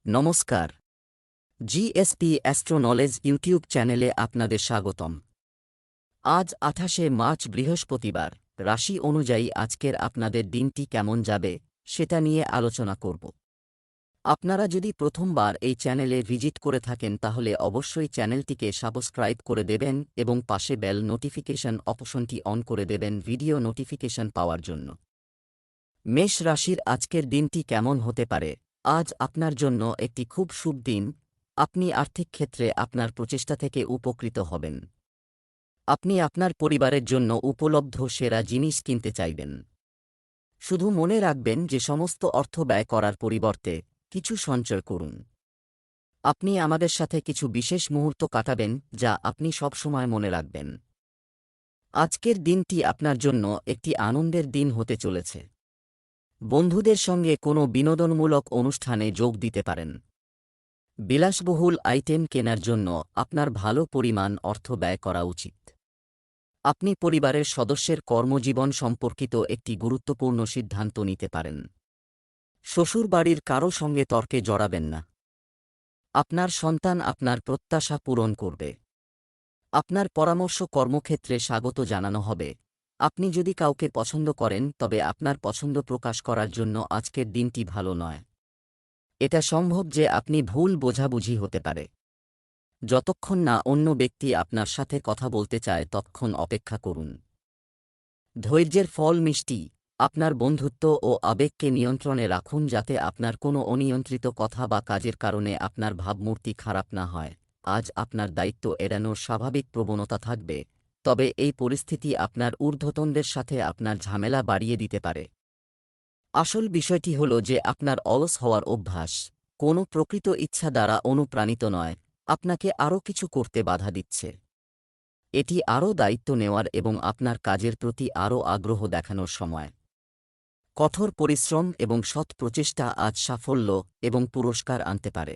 নমস্কার। GSP astro knowledge YouTube চ্যানেলে আপনাদের স্বাগতম। আজ ২৮শে মার্চ বৃহস্পতিবার। রাশি অনুযায়ী আজকের আপনাদের দিনটি কেমন যাবে সেটা নিয়ে আলোচনা করব। আপনারা যদি প্রথমবার এই চ্যানেলে ভিজিট করে থাকেন তাহলে অবশ্যই চ্যানেলটিকে সাবস্ক্রাইব করে দেবেন এবং পাশে বেল নোটিফিকেশন অপশনটি অন করে দেবেন ভিডিও নোটিফিকেশন পাওয়ার জন্য। মেষ রাশির আজকের দিনটি কেমন হতে পারে? আজ আপনার জন্য একটি খুব শুভ দিন। আপনি আর্থিক ক্ষেত্রে আপনার প্রচেষ্টা থেকে উপকৃত হবেন। আপনি আপনার পরিবারের জন্য উপলব্ধ সেরা জিনিস কিনতে চাইবেন। শুধু মনে রাখবেন যে সমস্ত অর্থ ব্যয় করার পরিবর্তে কিছু সঞ্চয় করুন। আপনি আমাদের সাথে কিছু বিশেষ মুহূর্ত কাটাবেন যা আপনি সবসময় মনে রাখবেন। আজকের দিনটি আপনার জন্য একটি আনন্দের দিন হতে চলেছে। বন্ধুদের সঙ্গে কোনো বিনোদনমূলক অনুষ্ঠানে যোগ দিতে পারেন। বিলাসবহুল আইটেম কেনার জন্য আপনার ভালো পরিমাণ অর্থ ব্যয় করা উচিত। আপনি পরিবারের সদস্যের কর্মজীবন সম্পর্কিত একটি গুরুত্বপূর্ণ সিদ্ধান্ত নিতে পারেন। শ্বশুরবাড়ির কারও সঙ্গে তর্কে জড়াবেন না। আপনার সন্তান আপনার প্রত্যাশা পূরণ করবে। আপনার পরামর্শ কর্মক্ষেত্রে স্বাগত জানানো হবে। আপনি যদি কাউকে পছন্দ করেন তবে আপনার পছন্দ প্রকাশ করার জন্য আজকের দিনটি ভালো নয়। এটা সম্ভব যে আপনি ভুল বোঝাবুঝি হতে পারে। যতক্ষণ না অন্য ব্যক্তি আপনার সাথে কথা বলতে চায় ততক্ষণ অপেক্ষা করুন। ধৈর্যের ফল মিষ্টি। আপনার বন্ধুত্ব ও আবেগকে নিয়ন্ত্রণে রাখুন যাতে আপনার কোনো অনিয়ন্ত্রিত কথা বা কাজের কারণে আপনার ভাবমূর্তি খারাপ না হয়। আজ আপনার দায়িত্ব এড়ানোর স্বাভাবিক প্রবণতা থাকবে, তবে এই পরিস্থিতি আপনার ঊর্ধ্বতনদের সাথে আপনার ঝামেলা বাড়িয়ে দিতে পারে। আসল বিষয়টি হল যে আপনার অলস হওয়ার অভ্যাস কোনো প্রকৃত ইচ্ছা দ্বারা অনুপ্রাণিত নয়, আপনাকে আরও কিছু করতে বাধা দিচ্ছে। এটি আরও দায়িত্ব নেওয়ার এবং আপনার কাজের প্রতি আরও আগ্রহ দেখানোর সময়। কঠোর পরিশ্রম এবং সৎ প্রচেষ্টা আজ সাফল্য এবং পুরস্কার আনতে পারে।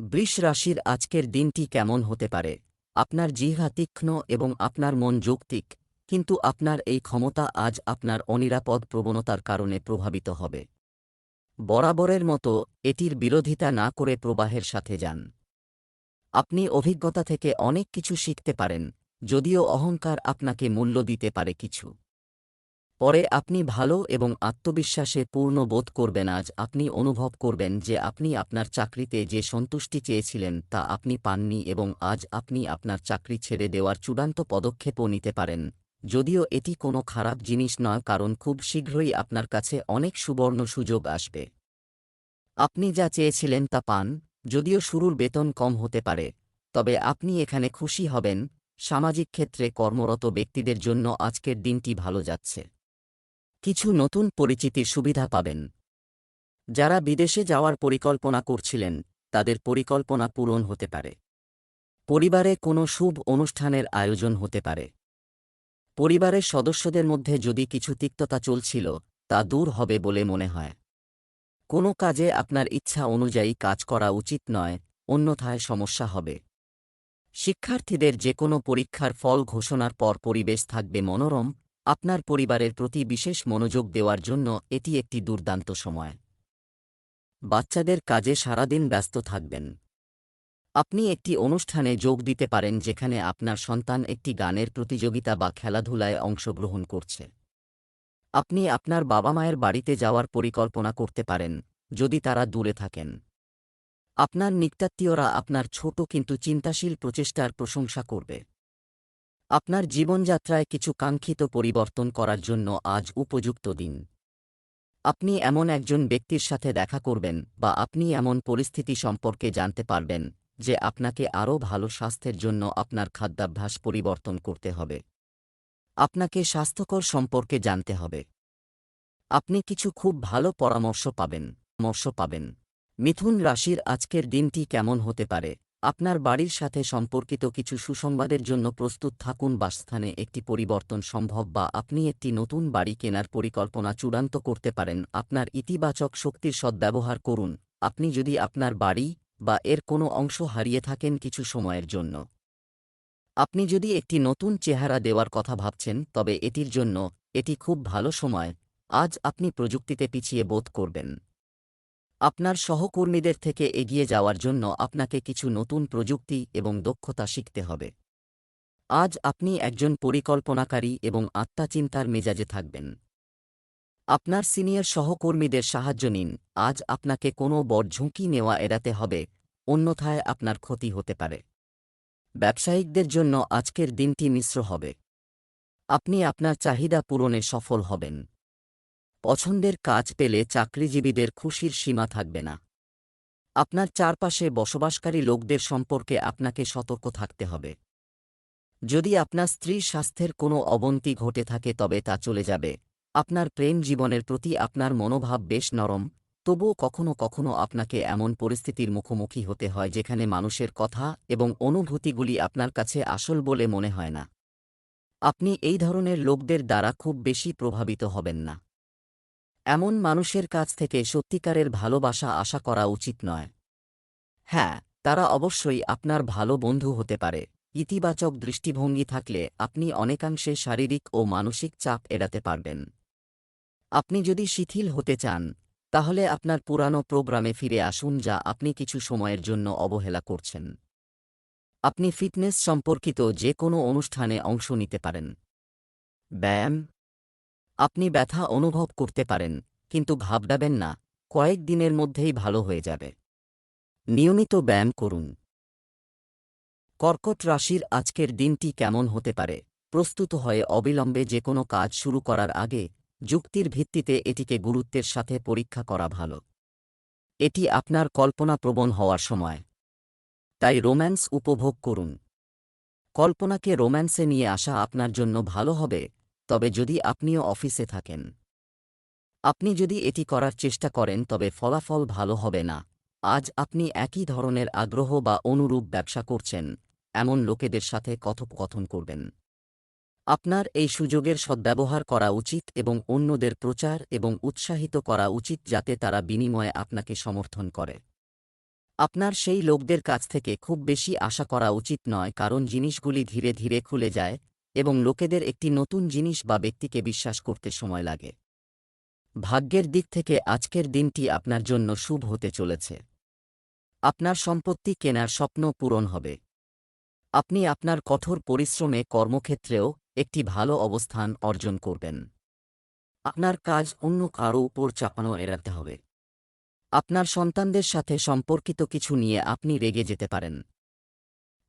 বৃষ রাশির আজকের দিনটি কেমন হতে পারে? আপনার জিহ্বা তীক্ষ্ণ এবং আপনার মন যৌক্তিক, কিন্তু আপনার এই ক্ষমতা আজ আপনার অনিরাপদ প্রবণতার কারণে প্রভাবিত হবে। বরাবরের মতো এটির বিরোধিতা না করে প্রবাহের সাথে যান। আপনি অভিজ্ঞতা থেকে অনেক কিছু শিখতে পারেন, যদিও অহংকার আপনাকে মূল্য দিতে পারে কিছু। পরে আপনি ভালো এবং আত্মবিশ্বাসে পূর্ণ বোধ করবেন। আজ আপনি অনুভব করবেন যে আপনি আপনার চাকরিতে যে সন্তুষ্টি চেয়েছিলেন তা আপনি পাননি এবং আজ আপনি আপনার চাকরি ছেড়ে দেওয়ার চূড়ান্ত পদক্ষেপও নিতে পারেন, যদিও এটি কোনো খারাপ জিনিস নয় কারণ খুব শীঘ্রই আপনার কাছে অনেক সুবর্ণ সুযোগ আসবে। আপনি যা চেয়েছিলেন তা পান, যদিও শুরুর বেতন কম হতে পারে, তবে আপনি এখানে খুশি হবেন। সামাজিক ক্ষেত্রে কর্মরত ব্যক্তিদের জন্য আজকের দিনটি ভালো যাচ্ছে। কিছু নতুন পরিচিতির সুবিধা পাবেন। যারা বিদেশে যাওয়ার পরিকল্পনা করছিলেন তাদের পরিকল্পনা পূরণ হতে পারে। পরিবারে কোনো শুভ অনুষ্ঠানের আয়োজন হতে পারে। পরিবারের সদস্যদের মধ্যে যদি কিছু তিক্ততা চলছিল তা দূর হবে বলে মনে হয়। কোনো কাজে আপনার ইচ্ছা অনুযায়ী কাজ করা উচিত নয়, অন্যথায় সমস্যা হবে। শিক্ষার্থীদের যে কোনো পরীক্ষার ফল ঘোষণার পর পরিবেশ থাকবে মনোরম। আপনার পরিবারের প্রতি বিশেষ মনোযোগ দেওয়ার জন্য এটি একটি দুর্দান্ত সময়। বাচ্চাদের কাজে সারাদিন ব্যস্ত থাকবেন। আপনি একটি অনুষ্ঠানে যোগ দিতে পারেন যেখানে আপনার সন্তান একটি গানের প্রতিযোগিতা বা খেলাধুলায় অংশগ্রহণ করছে। আপনি আপনার বাবা মায়ের বাড়িতে যাওয়ার পরিকল্পনা করতে পারেন, যদি তারা দূরে থাকেন। আপনার নিকটাত্মীয়রা আপনার ছোট কিন্তু চিন্তাশীল প্রচেষ্টার প্রশংসা করবে। আপনার জীবনযাত্রায় কিছু কাঙ্ক্ষিত পরিবর্তন করার জন্য আজ উপযুক্ত দিন। আপনি এমন একজন ব্যক্তির সাথে দেখা করবেন বা আপনি এমন পরিস্থিতি সম্পর্কে জানতে পারবেন যে আপনাকে আরও ভালো স্বাস্থ্যের জন্য আপনার খাদ্যাভ্যাস পরিবর্তন করতে হবে। আপনাকে স্বাস্থ্যকর সম্পর্কে জানতে হবে। আপনি কিছু খুব ভালো পরামর্শ পাবেন। মিথুন রাশির আজকের দিনটি কেমন হতে পারে? আপনার বাড়ির সাথে সম্পর্কিত কিছু সুসংবাদের জন্য প্রস্তুত থাকুন। বাসস্থানে একটি পরিবর্তন সম্ভব বা আপনি একটি নতুন বাড়ি কেনার পরিকল্পনা চূড়ান্ত করতে পারেন। আপনার ইতিবাচক শক্তির সদ্ব্যবহার করুন। আপনি যদি আপনার বাড়ি বা এর কোনো অংশ হারিয়ে থাকেন কিছু সময়ের জন্য, আপনি যদি একটি নতুন চেহারা দেওয়ার কথা ভাবছেন তবে এটির জন্য এটি খুব ভালো সময়। আজ আপনি প্রযুক্তিতে পিছিয়ে বোধ করবেন। আপনার সহকর্মীদের থেকে এগিয়ে যাওয়ার জন্য আপনাকে কিছু নতুন প্রযুক্তি এবং দক্ষতা শিখতে হবে। আজ আপনি একজন পরিকল্পনাকারী এবং আত্মাচিন্তার মেজাজে থাকবেন। আপনার সিনিয়র সহকর্মীদের সাহায্য নিন। আজ আপনাকে কোনো বড় ঝুঁকি নেওয়া এড়াতে হবে, অন্যথায় আপনার ক্ষতি হতে পারে। ব্যবসায়িকদের জন্য আজকের দিনটি মিশ্র হবে। আপনি আপনার চাহিদা পূরণে সফল হবেন। পছন্দের কাজ পেলে চাকরিজীবীদের খুশির সীমা থাকবে না। আপনার চারপাশে বসবাসকারী লোকদের সম্পর্কে আপনাকে সতর্ক থাকতে হবে। যদি আপনার স্ত্রীর স্বাস্থ্যের কোনো অবনতি ঘটে থাকে তবে তা চলে যাবে। আপনার প্রেম জীবনের প্রতি আপনার মনোভাব বেশ নরম, তবুও কখনো কখনো আপনাকে এমন পরিস্থিতির মুখোমুখি হতে হয় যেখানে মানুষের কথা এবং অনুভূতিগুলি আপনার কাছে আসল বলে মনে হয় না। আপনি এই ধরনের লোকদের দ্বারা খুব বেশি প্রভাবিত হবেন না। এমন মানুষের কাছ থেকে সত্যিকারের ভালোবাসা আশা করা উচিত নয়। হ্যাঁ, তারা অবশ্যই আপনার ভালো বন্ধু হতে পারে। ইতিবাচক দৃষ্টিভঙ্গি থাকলে আপনি অনেকাংশে শারীরিক ও মানসিক চাপ এড়াতে পারবেন। আপনি যদি শিথিল হতে চান, তাহলে আপনার পুরানো প্রোগ্রামে ফিরে আসুন যা আপনি কিছু সময়ের জন্য অবহেলা করছেন। আপনি ফিটনেস সম্পর্কিত যে কোনো অনুষ্ঠানে অংশ নিতে পারেন। ব্যায়াম। আপনি ব্যথা অনুভব করতে পারেন, কিন্তু ঘাবড়াবেন না, কয়েক দিনের মধ্যেই ভালো হয়ে যাবে। নিয়মিত ব্যায়াম করুন। কর্কট রাশির আজকের দিনটি কেমন হতে পারে? প্রস্তুত হয়ে অবিলম্বে যে কোনো কাজ শুরু করার আগে যুক্তির ভিত্তিতে এটিকে গুরুত্বের সাথে পরীক্ষা করা ভালো। এটি আপনার কল্পনাপ্রবণ হওয়ার সময়, তাই রোম্যান্স উপভোগ করুন। কল্পনাকে রোম্যান্সে নিয়ে আসা আপনার জন্য ভালো হবে, তবে যদি আপনিও অফিসে থাকেন। আপনি যদি এটি করার চেষ্টা করেন তবে ফলাফল ভালো হবে না। আজ আপনি একই ধরনের আগ্রহ বা অনুরূপ ব্যবসা করছেন এমন লোকেদের সাথে কথোপকথন করবেন। আপনার এই সুযোগের সদ্ব্যবহার করা উচিত এবং অন্যদের প্রচার এবং উৎসাহিত করা উচিত যাতে তারা বিনিময়ে আপনাকে সমর্থন করে। আপনার সেই লোকদের কাছ থেকে খুব বেশি আশা করা উচিত নয়, কারণ জিনিসগুলি ধীরে ধীরে খুলে যায় এবং লোকেদের একটি নতুন জিনিস বা ব্যক্তিকে বিশ্বাস করতে সময় লাগে। ভাগ্যের দিক থেকে আজকের দিনটি আপনার জন্য শুভ হতে চলেছে। আপনার সম্পত্তি কেনার স্বপ্ন পূরণ হবে। আপনি আপনার কঠোর পরিশ্রমে কর্মক্ষেত্রেও একটি ভালো অবস্থান অর্জন করবেন। আপনার কাজ অন্য কারও উপর চাপানো এড়াতে হবে। আপনার সন্তানদের সাথে সম্পর্কিত কিছু নিয়ে আপনি রেগে যেতে পারেন।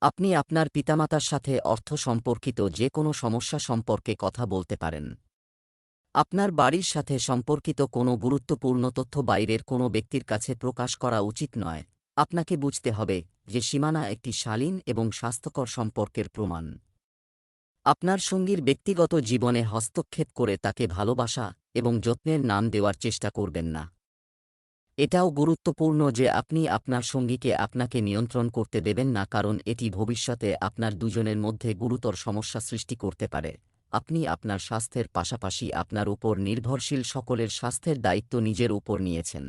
আপনি আপনার পিতামাতার সাথে অর্থ সম্পর্কিত যে কোনো সমস্যা সম্পর্কে কথা বলতে পারেন। আপনার বাড়ির সাথে সম্পর্কিত কোনো গুরুত্বপূর্ণ তথ্য বাইরের কোনো ব্যক্তির কাছে প্রকাশ করা উচিত নয়। আপনাকে বুঝতে হবে যে সীমানা একটি শালীন এবং স্বাস্থ্যকর সম্পর্কের প্রমাণ। আপনার সঙ্গীর ব্যক্তিগত জীবনে হস্তক্ষেপ করে তাকে ভালোবাসা এবং যত্নের নাম দেওয়ার চেষ্টা করবেন না। এটাও গুরুত্বপূর্ণ যে আপনি আপনার সঙ্গীকে আপনাকে নিয়ন্ত্রণ করতে দেবেন না, কারণ এটি ভবিষ্যতে আপনার দুজনের মধ্যে গুরুতর সমস্যা সৃষ্টি করতে পারে। আপনি আপনার স্বাস্থ্যের পাশাপাশি আপনার উপর নির্ভরশীল সকলের স্বাস্থ্যের দায়িত্ব নিজের উপর নিয়েছেন।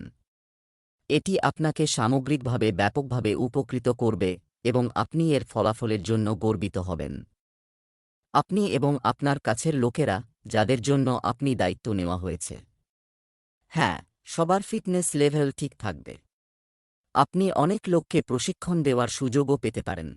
এটি আপনাকে সামগ্রিকভাবে ব্যাপকভাবে উপকৃত করবে এবং আপনি এর ফলাফলের জন্য গর্বিত হবেন। আপনি এবং আপনার কাছের লোকেরা যাদের জন্য আপনি দায়িত্ব নেওয়া হয়েছে। হ্যাঁ, সবার ফিটনেস লেভেল ঠিক থাকবে। আপনি অনেক লোককে প্রশিক্ষণ দেওয়ার সুযোগও পেতে পারেন।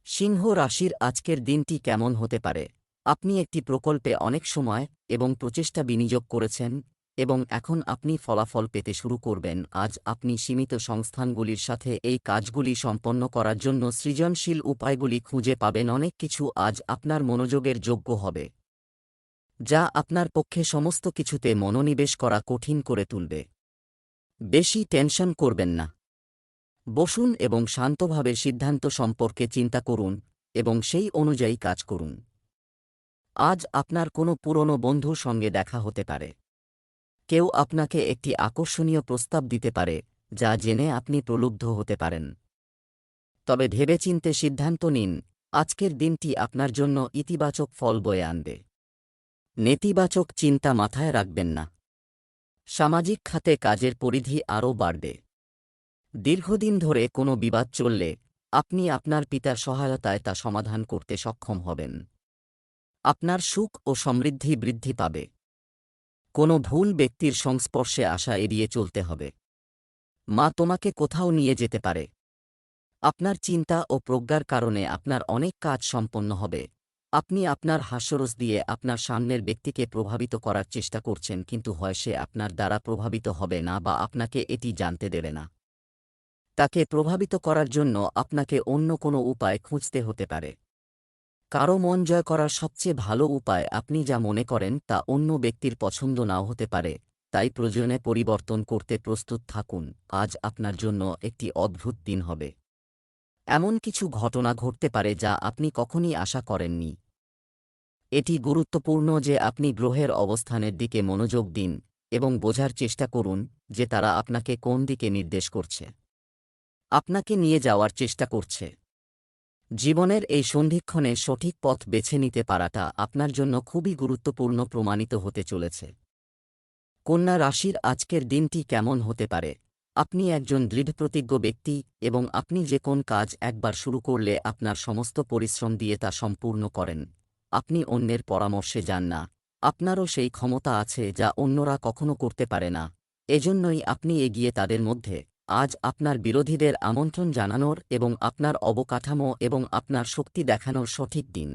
সিংহ রাশির আজকের দিনটি কেমন হতে পারে? আপনি একটি প্রকল্পে অনেক সময় এবং প্রচেষ্টা বিনিয়োগ করেছেন এবং এখন আপনি ফলাফল পেতে শুরু করবেন। আজ আপনি সীমিত সংস্থানগুলির সাথে এই কাজগুলি সম্পন্ন করার জন্য সৃজনশীল উপায়গুলি খুঁজে পাবেন। অনেক কিছু আজ আপনার মনোযোগের যোগ্য হবে, যা আপনার পক্ষে সমস্ত কিছুতে মনোনিবেশ করা কঠিন করে তুলবে। বেশি টেনশন করবেন না। বসুন এবং শান্তভাবে সিদ্ধান্ত সম্পর্কে চিন্তা করুন এবং সেই অনুযায়ী কাজ করুন। আজ আপনার কোনো পুরনো বন্ধুর সঙ্গে দেখা হতে পারে। কেউ আপনাকে একটি আকর্ষণীয় প্রস্তাব দিতে পারে যা জেনে আপনি প্রলুব্ধ হতে পারেন। তবে ভেবেচিন্তে সিদ্ধান্ত নিন। আজকের দিনটি আপনার জন্য ইতিবাচক ফল বয়ে আনবে। নেতিবাচক চিন্তা মাথায় রাখবেন না। সামাজিক খাতে কাজের পরিধি আরও বাড়বে। দীর্ঘদিন ধরে কোনো বিবাদ চললে আপনি আপনার পিতার সহায়তায় তা সমাধান করতে সক্ষম হবেন। আপনার সুখ ও সমৃদ্ধি বৃদ্ধি পাবে। কোনো ভুল ব্যক্তির সংস্পর্শে আসা এড়িয়ে চলতে হবে। মা তোমাকে কোথাও নিয়ে যেতে পারে। আপনার চিন্তা ও প্রজ্ঞার কারণে আপনার অনেক কাজ সম্পন্ন হবে। আপনি আপনার হাস্যরস দিয়ে আপনার সামনের ব্যক্তিকে প্রভাবিত করার চেষ্টা করছেন, কিন্তু হয় সে আপনার দ্বারা প্রভাবিত হবে না বা আপনাকে এটি জানতে দেবে না। তাকে প্রভাবিত করার জন্য আপনাকে অন্য কোনো উপায় খুঁজতে হতে পারে। কারো মন জয় করার সবচেয়ে ভালো উপায় আপনি যা মনে করেন তা অন্য ব্যক্তির পছন্দ নাও হতে পারে, তাই প্রয়োজনে পরিবর্তন করতে প্রস্তুত থাকুন। আজ আপনার জন্য একটি অদ্ভুত দিন হবে। এমন কিছু ঘটনা ঘটতে পারে যা আপনি কখনই আশা করেননি। এটি গুরুত্বপূর্ণ যে আপনি গ্রহের অবস্থানের দিকে মনোযোগ দিন এবং বোঝার চেষ্টা করুন যে তারা আপনাকে কোন দিকে নির্দেশ করছে, আপনাকে নিয়ে যাওয়ার চেষ্টা করছে। জীবনের এই সন্ধিক্ষণে সঠিক পথ বেছে নিতে পারাটা আপনার জন্য খুবই গুরুত্বপূর্ণ প্রমাণিত হতে চলেছে। কন্যা রাশির আজকের দিনটি কেমন হতে পারে? আপনি একজন দৃঢ়প্রতিজ্ঞ ব্যক্তি এবং আপনি যে কোন কাজ একবার শুরু করলে আপনার সমস্ত পরিশ্রম দিয়ে তা সম্পূর্ণ করেন। আপনি অন্যের পরামর্শে যান না। আপনারও সেই ক্ষমতা আছে যা অন্যরা কখনো করতে পারে না। এজন্যই আপনি এগিয়ে তাদের মধ্যে। আজ আপনার বিরোধীদের আমন্ত্রণ জানানোর এবং আপনার অবকাঠামো এবং আপনার শক্তি দেখানোর সঠিক দিন।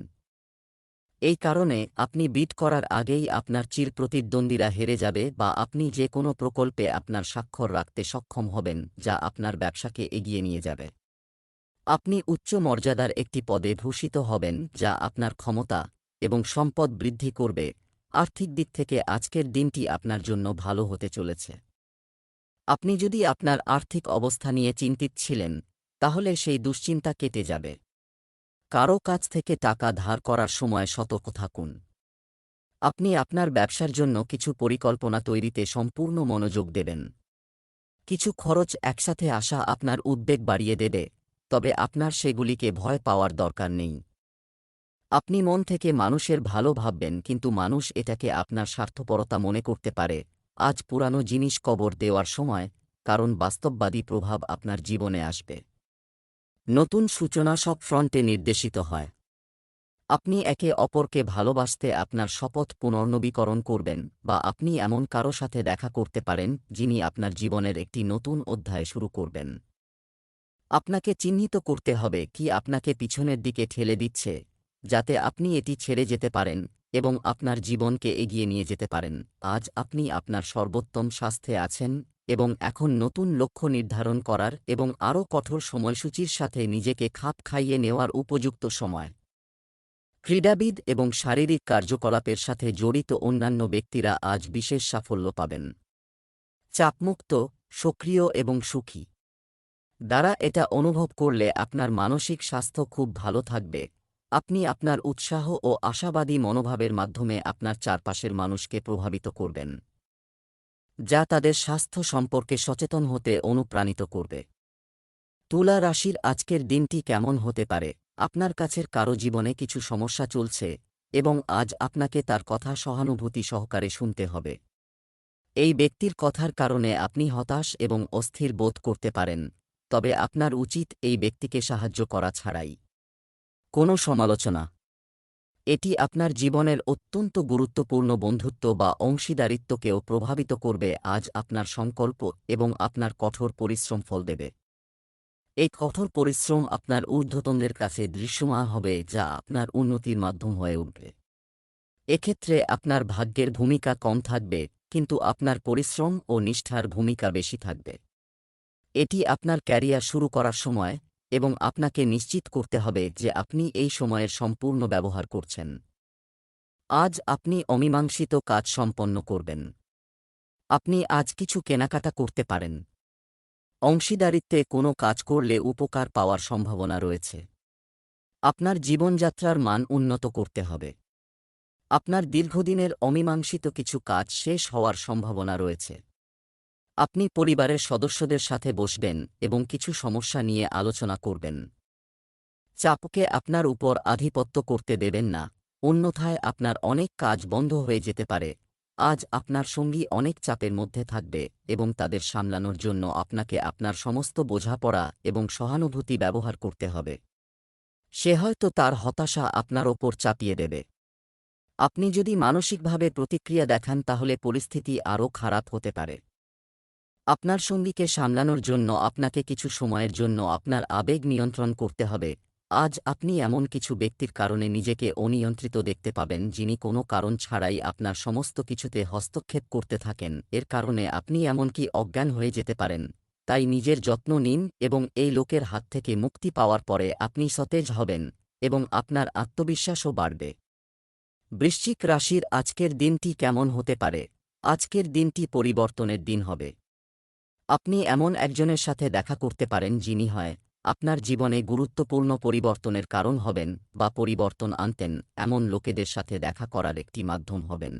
এই কারণে আপনি বিট করার আগেই আপনার চিরপ্রতিদ্বন্দ্বীরা হেরে যাবে বা আপনি যে কোনো প্রকল্পে আপনার স্বাক্ষর রাখতে সক্ষম হবেন যা আপনার ব্যবসাকে এগিয়ে নিয়ে যাবে। আপনি উচ্চ মর্যাদার একটি পদে ভূষিত হবেন যা আপনার ক্ষমতা এবং সম্পদ বৃদ্ধি করবে। আর্থিক দিক থেকে আজকের দিনটি আপনার জন্য ভালো হতে চলেছে। আপনি যদি আপনার আর্থিক অবস্থা নিয়ে চিন্তিত ছিলেন, তাহলে সেই দুশ্চিন্তা কেটে যাবে। কারও কাছ থেকে টাকা ধার করার সময় সতর্ক থাকুন। আপনি আপনার ব্যবসার জন্য কিছু পরিকল্পনা তৈরিতে সম্পূর্ণ মনোযোগ দেবেন। কিছু খরচ একসাথে আসা আপনার উদ্বেগ বাড়িয়ে দেবে, তবে আপনার সেগুলিকে ভয় পাওয়ার দরকার নেই। আপনি মন থেকে মানুষের ভালো ভাববেন, কিন্তু মানুষ এটাকে আপনার স্বার্থপরতা মনে করতে পারে। আজ পুরানো জিনিস কবর দেওয়ার সময়, কারণ বাস্তববাদী প্রভাব আপনার জীবনে আসবে। নতুন সূচনা সব ফ্রন্টে নির্দেশিত হয়। আপনি একে অপরকে ভালোবাসতে আপনার শপথ পুনর্নবীকরণ করবেন বা আপনি এমন কারো সাথে দেখা করতে পারেন যিনি আপনার জীবনের একটি নতুন অধ্যায় শুরু করবেন। আপনাকে চিহ্নিত করতে হবে কি আপনাকে পিছনের দিকে ঠেলে দিচ্ছে, যাতে আপনি এটি ছেড়ে যেতে পারেন এবং আপনার জীবনকে এগিয়ে নিয়ে যেতে পারেন। আজ আপনি আপনার সর্বোত্তম স্বাস্থ্যে আছেন এবং এখন নতুন লক্ষ্য নির্ধারণ করার এবং আরও কঠোর সময়সূচির সাথে নিজেকে খাপ খাইয়ে নেওয়ার উপযুক্ত সময়। ক্রীড়াবিদ এবং শারীরিক কার্যকলাপের সাথে জড়িত অন্যান্য ব্যক্তিরা আজ বিশেষ সাফল্য পাবেন। চাপমুক্ত, সক্রিয় এবং সুখী দ্বারা এটা অনুভব করলে আপনার মানসিক স্বাস্থ্য খুব ভালো থাকবে। আপনি আপনার উৎসাহ ও আশাবাদী মনোভাবের মাধ্যমে আপনার চারপাশের মানুষকে প্রভাবিত করবেন, যা তাদের স্বাস্থ্য সম্পর্কে সচেতন হতে অনুপ্রাণিত করবে। তুলা রাশির আজকের দিনটি কেমন হতে পারে? আপনার কাছের কারো জীবনে কিছু সমস্যা চলছে এবং আজ আপনাকে তার কথা সহানুভূতি সহকারে শুনতে হবে। এই ব্যক্তির কথার কারণে আপনি হতাশ এবং অস্থির বোধ করতে পারেন, তবে আপনার উচিত এই ব্যক্তিকে সাহায্য করা ছাড়াই কোনো সমালোচনা। এটি আপনার জীবনের অত্যন্ত গুরুত্বপূর্ণ বন্ধুত্ব বা অংশীদারিত্বকেও প্রভাবিত করবে। আজ আপনার সংকল্প এবং আপনার কঠোর পরিশ্রম ফল দেবে। এই কঠোর পরিশ্রম আপনার ঊর্ধ্বতনদের কাছে দৃশ্যমান হবে, যা আপনার উন্নতির মাধ্যম হয়ে উঠবে। এক্ষেত্রে আপনার ভাগ্যের ভূমিকা কম থাকবে, কিন্তু আপনার পরিশ্রম ও নিষ্ঠার ভূমিকা বেশি থাকবে। এটি আপনার ক্যারিয়ার শুরু করার সময় এবং আপনাকে নিশ্চিত করতে হবে যে আপনি এই সময়ের সম্পূর্ণ ব্যবহার করছেন। আজ আপনি অমীমাংসিত কাজ সম্পন্ন করবেন। আপনি আজ কিছু কেনাকাটা করতে পারেন। অংশীদারিত্বে কোনো কাজ করলে উপকার পাওয়ার সম্ভাবনা রয়েছে। আপনার জীবনযাত্রার মান উন্নত করতে হবে। আপনার দীর্ঘদিনের অমীমাংসিত কিছু কাজ শেষ হওয়ার সম্ভাবনা রয়েছে। আপনি পরিবারের সদস্যদের সাথে বসবেন এবং কিছু সমস্যা নিয়ে আলোচনা করবেন। চাপকে আপনার উপর আধিপত্য করতে দেবেন না, অন্যথায় আপনার অনেক কাজ বন্ধ হয়ে যেতে পারে। আজ আপনার সঙ্গী অনেক চাপের মধ্যে থাকবে এবং তাদের সামলানোর জন্য আপনাকে আপনার সমস্ত বোঝাপড়া এবং সহানুভূতি ব্যবহার করতে হবে। সে হয়তো তার হতাশা আপনার ওপর চাপিয়ে দেবে। আপনি যদি মানসিকভাবে প্রতিক্রিয়া দেখান তাহলে পরিস্থিতি আরও খারাপ হতে পারে। আপনার সঙ্গীকে সামলানোর জন্য আপনাকে কিছু সময়ের জন্য আপনার আবেগ নিয়ন্ত্রণ করতে হবে। আজ আপনি এমন কিছু ব্যক্তির কারণে নিজেকে অনিয়ন্ত্রিত দেখতে পাবেন যিনি কোনো কারণ ছাড়াই আপনার সমস্ত কিছুতে হস্তক্ষেপ করতে থাকেন। এর কারণে আপনি এমনকি অজ্ঞান হয়ে যেতে পারেন। তাই নিজের যত্ন নিন এবং এই লোকের হাত থেকে মুক্তি পাওয়ার পরে আপনি সতেজ হবেন এবং আপনার আত্মবিশ্বাসও বাড়বে। বৃশ্চিক রাশির আজকের দিনটি কেমন হতে পারে? আজকের দিনটি পরিবর্তনের দিন হবে। আপনি এমন একজনের সাথে দেখা করতে পারেন যিনি হয় আপনার জীবনে গুরুত্বপূর্ণ পরিবর্তনের কারণ হবেন বা পরিবর্তন আনতেন এমন লোকেদের সাথে দেখা করার একটি মাধ্যম হবেন।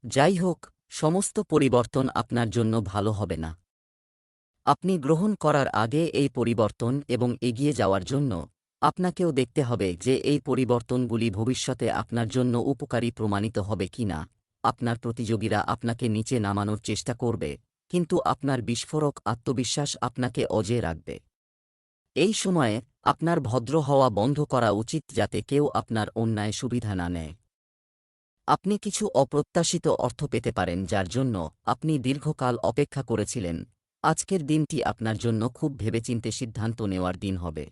যাই হোক, সমস্ত পরিবর্তন আপনার জন্য ভালো হবে না। আপনি গ্রহণ করার আগে এই পরিবর্তন এবং এগিয়ে যাওয়ার জন্য আপনাকেও দেখতে হবে যে এই পরিবর্তনগুলি ভবিষ্যতে আপনার জন্য উপকারী প্রমাণিত হবে কিনা। আপনার প্রতিযোগীরা আপনাকে নিচে নামানোর চেষ্টা করবে, কিন্তু আপনার বিস্ফোরক আত্মবিশ্বাস আপনাকে অজেয় রাখবে। এই সময়ে আপনার ভদ্র হওয়া বন্ধ করা উচিত যাতে কেউ আপনার অন্যায় সুবিধা না নেয়। আপনি কিছু অপ্রত্যাশিত অর্থ পেতে পারেন যার জন্য আপনি দীর্ঘকাল অপেক্ষা করেছিলেন। আজকের দিনটি আপনার জন্য খুব ভেবেচিন্তে সিদ্ধান্ত নেওয়ার দিন হবে।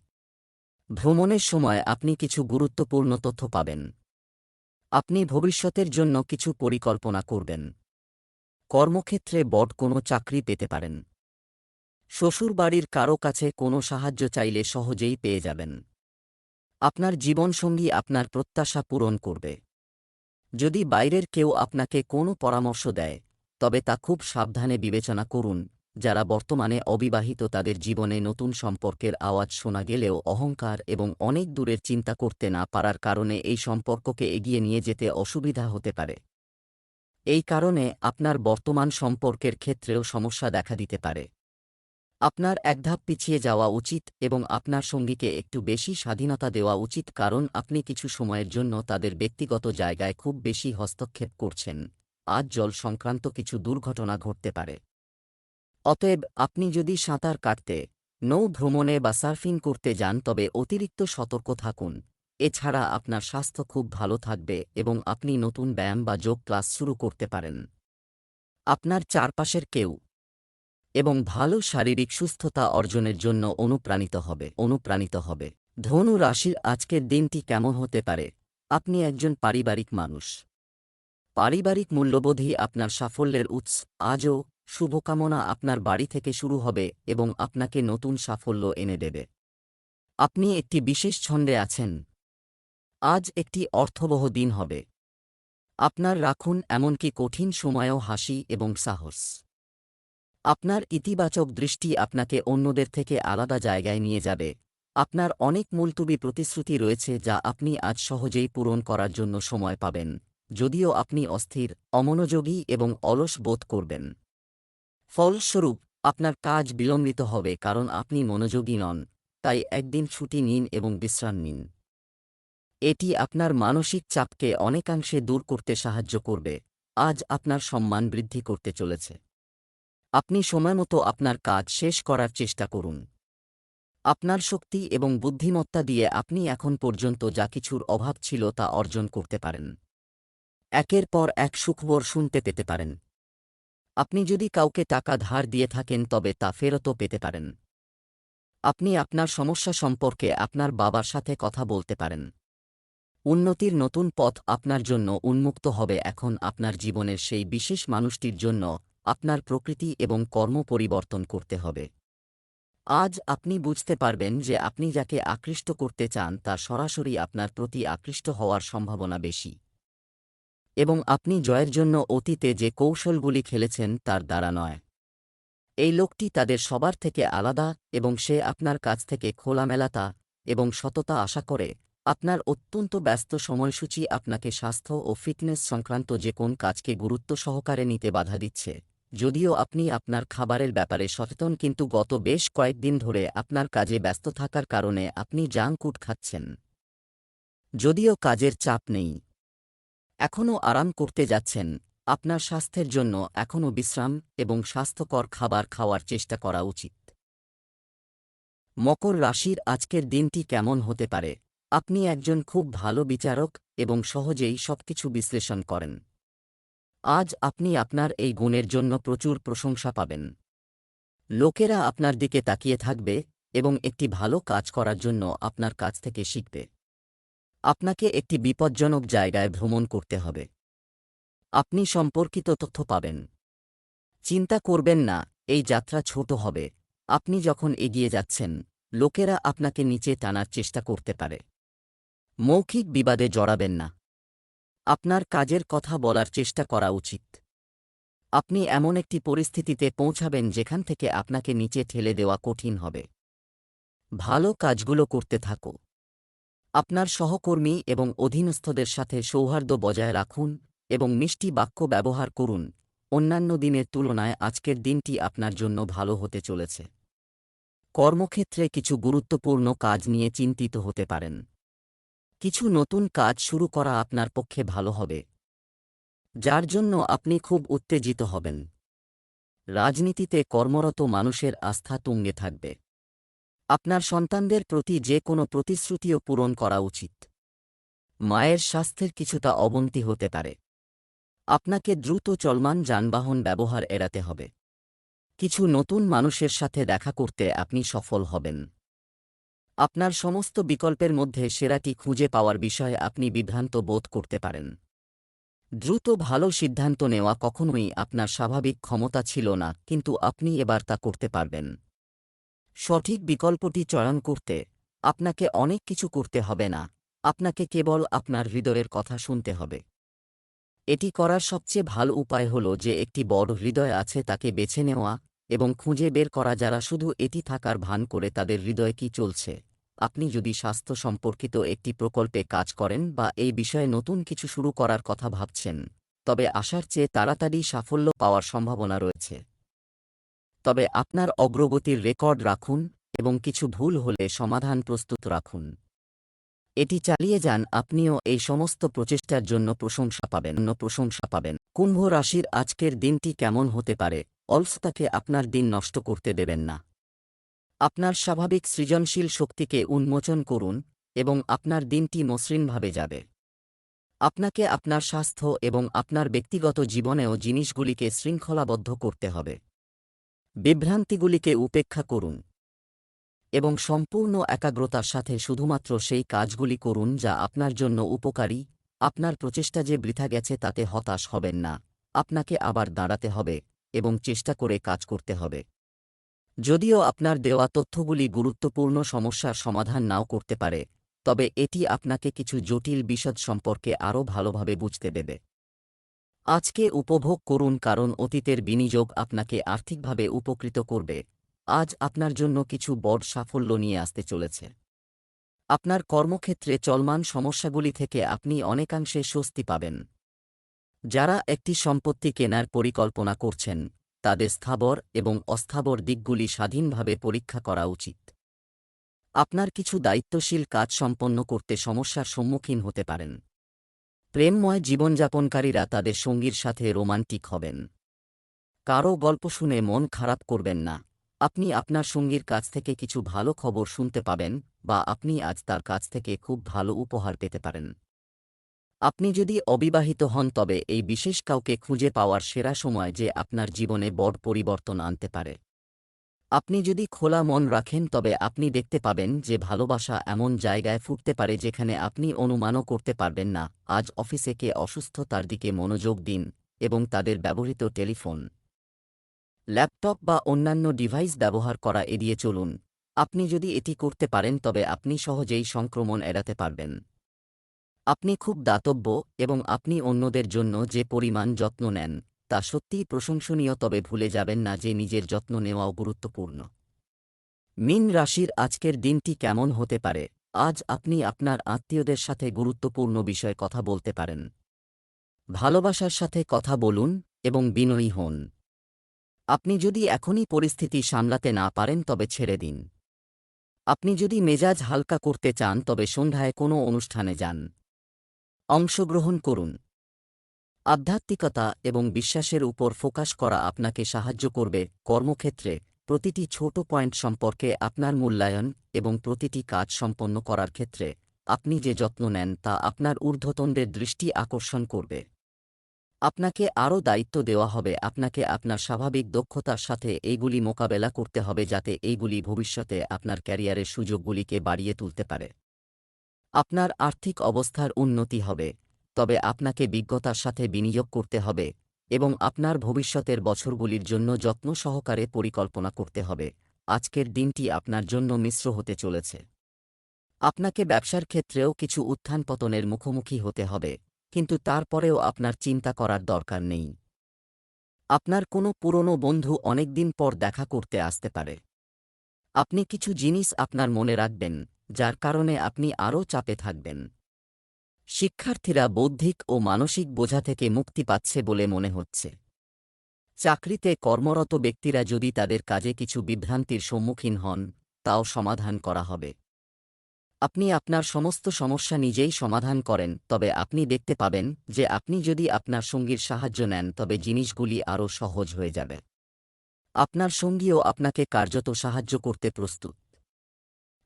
ভ্রমণের সময় আপনি কিছু গুরুত্বপূর্ণ তথ্য পাবেন। আপনি ভবিষ্যতের জন্য কিছু পরিকল্পনা করবেন। কর্মক্ষেত্রে বড় কোনো চাকরি পেতে পারেন। শ্বশুরবাড়ির কারো কাছে কোনো সাহায্য চাইলে সহজেই পেয়ে যাবেন। আপনার জীবনসঙ্গী আপনার প্রত্যাশা পূরণ করবে। যদি বাইরের কেউ আপনাকে কোনো পরামর্শ দেয়, তবে তা খুব সাবধানে বিবেচনা করুন। যারা বর্তমানে অবিবাহিত তাদের জীবনে নতুন সম্পর্কের আওয়াজ শোনা গেলেও অহংকার এবং অনেক দূরের চিন্তা করতে না পারার কারণে এই সম্পর্ককে এগিয়ে নিয়ে যেতে অসুবিধা হতে পারে। এই কারণে আপনার বর্তমান সম্পর্কের ক্ষেত্রেও সমস্যা দেখা দিতে পারে। আপনার এক ধাপ পিছিয়ে যাওয়া উচিত এবং আপনার সঙ্গীকে একটু বেশি স্বাধীনতা দেওয়া উচিত, কারণ আপনি কিছু সময়ের জন্য তাদের ব্যক্তিগত জায়গায় খুব বেশি হস্তক্ষেপ করছেন। আজ জল সংক্রান্ত কিছু দুর্ঘটনা ঘটতে পারে। অতএব আপনি যদি সাঁতার কাটতে, নৌ ভ্রমণে বা সার্ফিং করতে যান তবে অতিরিক্ত সতর্ক থাকুন। এছাড়া আপনার স্বাস্থ্য খুব ভালো থাকবে এবং আপনি নতুন ব্যায়াম বা যোগ ক্লাস শুরু করতে পারেন। আপনার চারপাশের কেউ এবং ভালো শারীরিক সুস্থতা অর্জনের জন্য অনুপ্রাণিত হবে। ধনু রাশির আজকের দিনটি কেমন হতে পারে? আপনি একজন পারিবারিক মানুষ। পারিবারিক মূল্যবোধই আপনার সাফল্যের উৎস। আজও শুভকামনা আপনার বাড়ি থেকে শুরু হবে এবং আপনাকে নতুন সাফল্য এনে দেবে। আপনি একটি বিশেষ ছন্দে আছেন। আজ একটি অর্থবহ দিন হবে। আপনার রাখুন এমনকি কঠিন সময়েও হাসি এবং সাহস। আপনার ইতিবাচক দৃষ্টি আপনাকে অন্যদের থেকে আলাদা জায়গায় নিয়ে যাবে। আপনার অনেক মুলতুবি প্রতিশ্রুতি রয়েছে যা আপনি আজ সহজেই পূরণ করার জন্য সময় পাবেন, যদিও আপনি অস্থির, অমনোযোগী এবং অলস বোধ করবেন। ফলস্বরূপ আপনার কাজ বিলম্বিত হবে কারণ আপনি মনোযোগী নন। তাই একদিন ছুটি নিন এবং বিশ্রাম নিন। এটি আপনার মানসিক চাপকে অনেকাংশে দূর করতে সাহায্য করবে। আজ আপনার সম্মান বৃদ্ধি করতে চলেছে। আপনি সময়মতো আপনার কাজ শেষ করার চেষ্টা করুন। আপনার শক্তি এবং বুদ্ধিমত্তা দিয়ে আপনি এখন পর্যন্ত যা কিছুর অভাব ছিল তা অর্জন করতে পারেন। একের পর এক সুখবর শুনতে পেতে পারেন। আপনি যদি কাউকে টাকা ধার দিয়ে থাকেন তবে তা ফেরতও পেতে পারেন। আপনি আপনার সমস্যা সম্পর্কে আপনার বাবার সাথে কথা বলতে পারেন। উন্নতির নতুন পথ আপনার জন্য উন্মুক্ত হবে। এখন আপনার জীবনের সেই বিশেষ মানুষটির জন্য আপনার প্রকৃতি এবং কর্ম পরিবর্তন করতে হবে। আজ আপনি বুঝতে পারবেন যে আপনি যাকে আকৃষ্ট করতে চান তা সরাসরি আপনার প্রতি আকৃষ্ট হওয়ার সম্ভাবনা বেশি, এবং আপনি জয়ের জন্য অতীতে যে কৌশলগুলি খেলেছেন তার দ্বারা নয়। এই লোকটি তাদের সবার থেকে আলাদা এবং সে আপনার কাছ থেকে খোলামেলাতা এবং সততা আশা করে। আপনার অত্যন্ত ব্যস্ত সময়সূচি আপনাকে স্বাস্থ্য ও ফিটনেস সংক্রান্ত যে কোন কাজকে গুরুত্ব সহকারে নিতে বাধা দিচ্ছে। যদিও আপনি আপনার খাবারের ব্যাপারে সচেতন, কিন্তু গত বেশ কয়েকদিন ধরে আপনার কাজে ব্যস্ত থাকার কারণে আপনি জাঙ্ক ফুড খাচ্ছেন। যদিও কাজের চাপ নেই, এখনও আরাম করতে যাচ্ছেন। আপনার স্বাস্থ্যের জন্য এখনও বিশ্রাম এবং স্বাস্থ্যকর খাবার খাওয়ার চেষ্টা করা উচিত। মকর রাশির আজকের দিনটি কেমন হতে পারে? আপনি একজন খুব ভালো বিচারক এবং সহজেই সবকিছু বিশ্লেষণ করেন। আজ আপনি আপনার এই গুণের জন্য প্রচুর প্রশংসা পাবেন। লোকেরা আপনার দিকে তাকিয়ে থাকবে এবং একটি ভালো কাজ করার জন্য আপনার কাছ থেকে শিখবে। আপনাকে একটি বিপজ্জনক জায়গায় ভ্রমণ করতে হবে। আপনি সম্পর্কিত তথ্য পাবেন। চিন্তা করবেন না, এই যাত্রা ছোট হবে। আপনি যখন এগিয়ে যাচ্ছেন, লোকেরা আপনাকে নিচে টানার চেষ্টা করতে পারে। মৌখিক বিবাদে জড়াবেন না। আপনার কাজের কথা বলার চেষ্টা করা উচিত। আপনি এমন একটি পরিস্থিতিতে পৌঁছাবেন যেখান থেকে আপনাকে নিচে ঠেলে দেওয়া কঠিন হবে। ভালো কাজগুলো করতে থাকো। আপনার সহকর্মী এবং অধীনস্থদের সাথে সৌহার্দ্য বজায় রাখুন এবং মিষ্টি বাক্য ব্যবহার করুন। অন্যান্য দিনের তুলনায় আজকের দিনটি আপনার জন্য ভালো হতে চলেছে। কর্মক্ষেত্রে কিছু গুরুত্বপূর্ণ কাজ নিয়ে চিন্তিত হতে পারেন। কিছু নতুন কাজ শুরু করা আপনার পক্ষে ভালো হবে, যার জন্য আপনি খুব উত্তেজিত হবেন। রাজনীতিতে কর্মরত মানুষের আস্থা তুঙ্গে থাকবে। আপনার সন্তানদের প্রতি যে কোনো প্রতিশ্রুতিও পূরণ করা উচিত। মায়ের স্বাস্থ্যের কিছুটা অবনতি হতে পারে। আপনাকে দ্রুত চলমান যানবাহন ব্যবহার এড়াতে হবে। কিছু নতুন মানুষের সাথে দেখা করতে আপনি সফল হবেন। আপনার সমস্ত বিকল্পের মধ্যে সেরাটি খুঁজে পাওয়ার বিষয়ে আপনি বিভ্রান্ত বোধ করতে পারেন। দ্রুত ভালো সিদ্ধান্ত নেওয়া কখনোই আপনার স্বাভাবিক ক্ষমতা ছিল না, কিন্তু আপনি এবার তা করতে পারবেন। সঠিক বিকল্পটি চয়ন করতে আপনাকে অনেক কিছু করতে হবে না, আপনাকে কেবল আপনার হৃদয়ের কথা শুনতে হবে। এটি করার সবচেয়ে ভালো উপায় হল যে একটি বড় হৃদয় আছে তাকে বেছে নেওয়া এবং খুঁজে বের করা যারা শুধু এটি থাকার ভান করে তাদের হৃদয়ে কি চলছে। আপনি যদি স্বাস্থ্য সম্পর্কিত একটি প্রকল্পে কাজ করেন বা এই বিষয়ে নতুন কিছু শুরু করার কথা ভাবছেন, তবে আশার চেয়ে তাড়াতাড়ি সাফল্য পাওয়ার সম্ভাবনা রয়েছে। তবে আপনার অগ্রগতির রেকর্ড রাখুন এবং কিছু ভুল হলে সমাধান প্রস্তুত রাখুন। এটি চালিয়ে যান, আপনিও এই সমস্ত প্রচেষ্টার জন্য প্রশংসা পাবেন। কুম্ভ রাশির আজকের দিনটি কেমন হতে পারে? অলসতাকে আপনার দিন নষ্ট করতে দেবেন না। আপনার স্বাভাবিক সৃজনশীল শক্তিকে উন্মোচন করুন এবং আপনার দিনটি মসৃণভাবে যাবে। আপনাকে আপনার স্বাস্থ্য এবং আপনার ব্যক্তিগত জীবনেও জিনিসগুলিকে শৃঙ্খলাবদ্ধ করতে হবে। বিভ্রান্তিগুলিকে উপেক্ষা করুন এবং সম্পূর্ণ একাগ্রতার সাথে শুধুমাত্র সেই কাজগুলি করুন যা আপনার জন্য উপকারী। আপনার প্রচেষ্টা যে বৃথা গেছে তাতে হতাশ হবেন না। আপনাকে আবার দাঁড়াতে হবে এবং চেষ্টা করে কাজ করতে হবে। যদিও আপনার দেওয়া তথ্যগুলি গুরুত্বপূর্ণ সমস্যার সমাধান নাও করতে পারে, তবে এটি আপনাকে কিছু জটিল বিশদ সম্পর্কে আরও ভালোভাবে বুঝতে দেবে। আজকে উপভোগ করুন, কারণ অতীতের বিনিয়োগ আপনাকে আর্থিকভাবে উপকৃত করবে। আজ আপনার জন্য কিছু বড় সাফল্য নিয়ে আসতে চলেছে। আপনার কর্মক্ষেত্রে চলমান সমস্যাগুলি থেকে আপনি অনেকাংশে স্বস্তি পাবেন। যারা একটি সম্পত্তি কেনার পরিকল্পনা করছেন, তাদের স্থাবর এবং অস্থাবর দিকগুলি স্বাধীনভাবে পরীক্ষা করা উচিত। আপনার কিছু দায়িত্বশীল কাজ সম্পন্ন করতে সমস্যার সম্মুখীন হতে পারেন। প্রেমময় জীবনযাপনকারীরা তাদের সঙ্গীর সাথে রোমান্টিক হবেন। কারও গল্প শুনে মন খারাপ করবেন না। আপনি আপনার সঙ্গীর কাছ থেকে কিছু ভালো খবর শুনতে পাবেন বা আপনি আজ তার কাছ থেকে খুব ভালো উপহার পেতে পারেন। আপনি যদি অবিবাহিত হন তবে এই বিশেষ কাউকে খুঁজে পাওয়ার সেরা সময় যে আপনার জীবনে বড় পরিবর্তন আনতে পারে। আপনি যদি খোলা মন রাখেন তবে আপনি দেখতে পাবেন যে ভালোবাসা এমন জায়গায় ফুটতে পারে যেখানে আপনি অনুমানও করতে পারবেন না। আজ অফিসে কে অসুস্থ তার দিকে মনোযোগ দিন এবং তাদের ব্যবহৃত টেলিফোন, ল্যাপটপ বা অন্যান্য ডিভাইস ব্যবহার করা এড়িয়ে চলুন। আপনি যদি এটি করতে পারেন তবে আপনি সহজেই সংক্রমণ এড়াতে পারবেন। আপনি খুব দাতব্য এবং আপনি অন্যদের জন্য যে পরিমাণ যত্ন নেন তা সত্যিই প্রশংসনীয়, তবে ভুলে যাবেন না যে নিজের যত্ন নেওয়াও গুরুত্বপূর্ণ। মীন রাশির আজকের দিনটি কেমন হতে পারে? আজ আপনি আপনার আত্মীয়দের সাথে গুরুত্বপূর্ণ বিষয়ে কথা বলতে পারেন। ভালোবাসার সাথে কথা বলুন এবং বিনয়ী হন। আপনি যদি এখনই পরিস্থিতি সামলাতে না পারেন তবে ছেড়ে দিন। আপনি যদি মেজাজ হালকা করতে চান তবে সন্ধ্যায় কোনো অনুষ্ঠানে যান। অংশগ্রহণ করুন। আধ্যাত্মিকতা এবং বিশ্বাসের উপর ফোকাস করা আপনাকে সাহায্য করবে। কর্মক্ষেত্রে প্রতিটি ছোট পয়েন্ট সম্পর্কে আপনার মূল্যায়ন এবং প্রতিটি কাজ সম্পন্ন করার ক্ষেত্রে আপনি যে যত্ন নেন তা আপনার ঊর্ধ্বতনদের দৃষ্টি আকর্ষণ করবে। আপনাকে আরও দায়িত্ব দেওয়া হবে, আপনাকে আপনার স্বাভাবিক দক্ষতার সাথে এইগুলি মোকাবেলা করতে হবে যাতে এইগুলি ভবিষ্যতে আপনার ক্যারিয়ারের সুযোগগুলিকে বাড়িয়ে তুলতে পারে। আপনার আর্থিক অবস্থার উন্নতি হবে, তবে আপনাকে বিজ্ঞতার সাথে বিনিয়োগ করতে হবে এবং আপনার ভবিষ্যতের বছরগুলির জন্য যত্ন সহকারে পরিকল্পনা করতে হবে। আজকের দিনটি আপনার জন্য মিশ্র হতে চলেছে। আপনাকে ব্যবসার ক্ষেত্রেও কিছু উত্থান পতনের মুখোমুখি হতে হবে, কিন্তু তারপরেও আপনার চিন্তা করার দরকার নেই। আপনার কোনো পুরনো বন্ধু অনেকদিন পর দেখা করতে আসতে পারে। আপনি কিছু জিনিস আপনার মনে রাখবেন, যার কারণে আপনি আরও চাপে থাকবেন। শিক্ষার্থীরা বৌদ্ধিক ও মানসিক বোঝা থেকে মুক্তি পাচ্ছে বলে মনে হচ্ছে। চাকরিতে কর্মরত ব্যক্তিরা যদি তাদের কাজে কিছু বিভ্রান্তির সম্মুখীন হন, তাও সমাধান করা হবে। আপনি আপনার সমস্ত সমস্যা নিজেই সমাধান করেন, তবে আপনি দেখতে পাবেন যে আপনি যদি আপনার সঙ্গীর সাহায্য নেন তবে জিনিসগুলি আরও সহজ হয়ে যাবে। আপনার সঙ্গীও আপনাকে কার্যত সাহায্য করতে প্রস্তুত।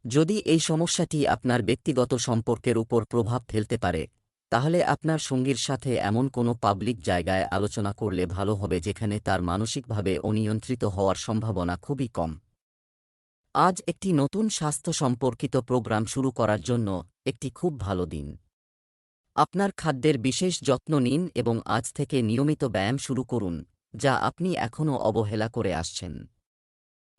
যদি এই সমস্যাটি আপনার ব্যক্তিগত সম্পর্কের উপর প্রভাব ফেলতে পারে, তাহলে আপনার সঙ্গীর সাথে এমন কোনো পাবলিক জায়গায় আলোচনা করলে ভালো হবে যেখানে তার মানসিকভাবে অনিয়ন্ত্রিত হওয়ার সম্ভাবনা খুবই কম। আজ একটি নতুন স্বাস্থ্য সম্পর্কিত প্রোগ্রাম শুরু করার জন্য একটি খুব ভালো দিন। আপনার খাদ্যের বিশেষ যত্ন নিন এবং আজ থেকে নিয়মিত ব্যায়াম শুরু করুন, যা আপনি এখনও অবহেলা করে আসছেন।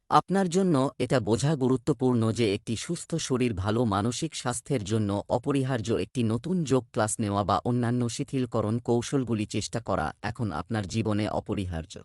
আপনার জন্য এটা বোঝা গুরুত্বপূর্ণ যে একটি সুস্থ শরীর ভালো মানসিক স্বাস্থ্যের জন্য অপরিহার্য। একটি নতুন যোগ ক্লাস নেওয়া বা অন্যান্য শিথিলকরণ কৌশলগুলি চেষ্টা করা এখন আপনার জীবনে অপরিহার্য।